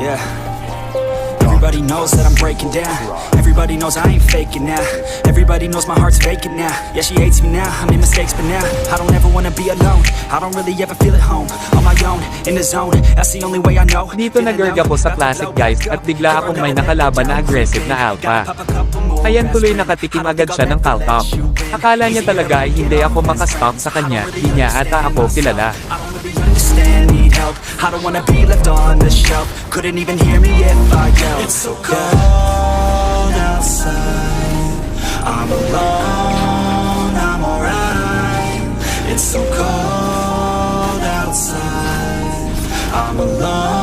Yeah. Everybody knows that I'm breaking down. Everybody knows I ain't faking now. Everybody knows my heart's vacant now. Yeah, she hates me now, I made mistakes but now I don't ever wanna be alone. I don't really ever feel at home. On my own, in the zone, that's the only way I know. Dito nag-erg ako sa classic guys at bigla akong may nakalaban na aggressive na alpha. Ayan tuloy nakatikim agad siya ng Caltop. Akala niya talaga ay hindi ako makastop sa kanya, di niya ata ako kilala. I don't wanna be left on the shelf. Couldn't even hear me if I yelled. It's so cold outside. I'm alone, I'm alright. It's so cold outside. I'm alone.